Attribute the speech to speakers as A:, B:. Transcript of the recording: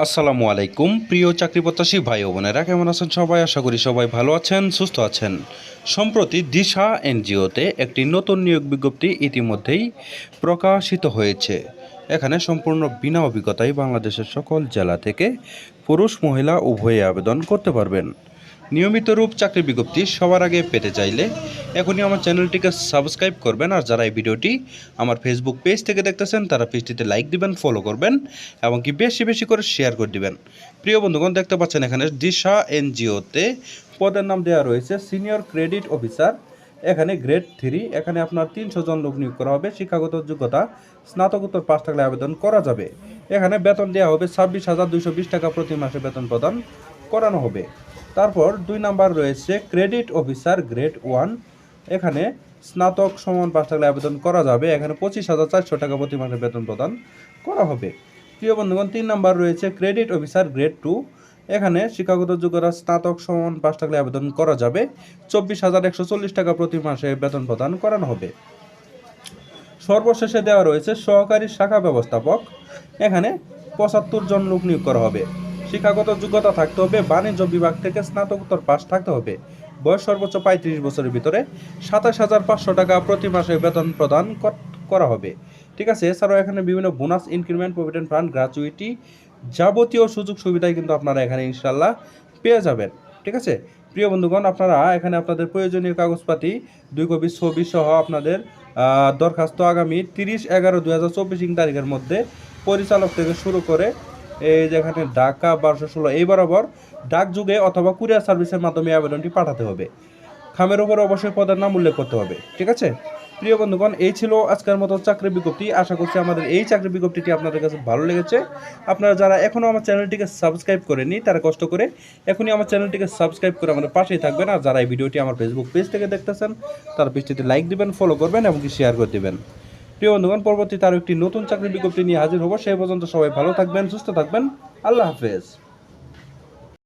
A: আসসালামু আলাইকুম প্রিয় চাকরি প্রত্যাশী ভাই ও বোনেরা, কেমন আছেন সবাই? আশা করি সবাই ভালো আছেন, সুস্থ আছেন। সম্প্রতি দিশা এনজিওতে একটি নতুন নিয়োগ বিজ্ঞপ্তি ইতিমধ্যেই প্রকাশিত হয়েছে। এখানে সম্পূর্ণ বিনা অভিজ্ঞতায় বাংলাদেশের সকল জেলা থেকে পুরুষ মহিলা উভয়ে আবেদন করতে পারবেন। নিয়মিত রূপ চাকরি বিজ্ঞপ্তি সবার আগে পেতে চাইলে এখনই আমার চ্যানেলটিকে সাবস্ক্রাইব করবেন। আর যারা এই ভিডিওটি আমার ফেসবুক পেজ থেকে দেখতেছেন তারা পেজটিতে লাইক দিবেন, ফলো করবেন এবং কি বেশি বেশি করে শেয়ার করে দিবেন। প্রিয় বন্ধুগণ, দেখতে পাচ্ছেন এখানে দিশা এনজিওতে পদের নাম দেওয়া রয়েছে সিনিয়র ক্রেডিট অফিসার। এখানে গ্রেড 3। এখানে আপনার 300 জন লোক নিয়োগ করা হবে। শিক্ষাগত যোগ্যতা স্নাতকোত্তর পাস থাকলে আবেদন করা যাবে। এখানে বেতন দেওয়া হবে 26,220 টাকা প্রতি মাসে বেতন প্রদান করানো হবে। তারপর 2 নাম্বার রয়েছে ক্রেডিট অফিসার গ্রেড 1। এখানে স্নাতক সমান পাস থাকলে আবেদন করা যাবে। এখানে 25,400 টাকা প্রতি মাসে বেতন প্রদান করা হবে। প্রিয় বন্ধুগণ, 3 নাম্বার রয়েছে ক্রেডিট অফিসার গ্রেড 2। এখানে শিক্ষাগত যোগ্যতা স্নাতক সমান পাস থাকলে আবেদন করা যাবে। 24,140 টাকা প্রতি মাসে বেতন প্রদান করানো হবে। সর্বশেষে দেওয়া রয়েছে সহকারী শাখা ব্যবস্থাপক। এখানে 75 জন লোক নিয়োগ করা হবে। শিক্ষাগত যোগ্যতা থাকতে হবে বাণিজ্য বিভাগ থেকে স্নাতকোত্তর পাস থাকতে হবে। বয়স সর্বোচ্চ 35 বছরের ভিতরে। 27,500 টাকা প্রতি মাসে বেতন প্রদান করা হবে। ঠিক আছে। এছাড়াও এখানে বিভিন্ন bonus, increment, provident fund, gratuity, যাবতীয় সুযোগ সুবিধাই কিন্তু আপনারা এখানে ইনশাল্লাহ পেয়ে যাবেন। ঠিক আছে। প্রিয় বন্ধুগণ, আপনারা এখানে আপনাদের প্রয়োজনীয় কাগজপাতি 2 কপি ছবি সহ আপনাদের দরখাস্ত আগামী 30/11/2024 তারিখের মধ্যে পরিচালক থেকে শুরু করে এই যেখানে ঢাকা 1216 এই বরাবর ডাক যুগে অথবা কুরিয়ার সার্ভিসের মাধ্যমে আবেদনটি পাঠাতে হবে। খামের উপর অবশ্যই পদের নাম উল্লেখ করতে হবে। ঠিক আছে। প্রিয় বন্ধুগণ, এই ছিল আজকের মতো চাকরি বিজ্ঞপ্তি। আশা করছি আমাদের এই চাকরি বিজ্ঞপ্তিটি আপনাদের কাছে ভালো লেগেছে। আপনারা যারা এখনও আমার চ্যানেলটিকে সাবস্ক্রাইব করেনি তারা কষ্ট করে এখনই আমার চ্যানেলটিকে সাবস্ক্রাইব করে আমাদের পাশেই থাকবেন। আর যারা এই ভিডিওটি আমার ফেসবুক পেজ থেকে দেখতেছেন তারা পেজটিতে লাইক দিবেন, ফলো করবেন এবং কি শেয়ার করে দিবেন। প্রিয় বন্ধুগণ, পরবর্তীতে আরও একটি নতুন চাকরি বিজ্ঞপ্তি নিয়ে হাজির হব। সেই পর্যন্ত সবাই ভালো থাকবেন, সুস্থ থাকবেন। আল্লাহ হাফেজ।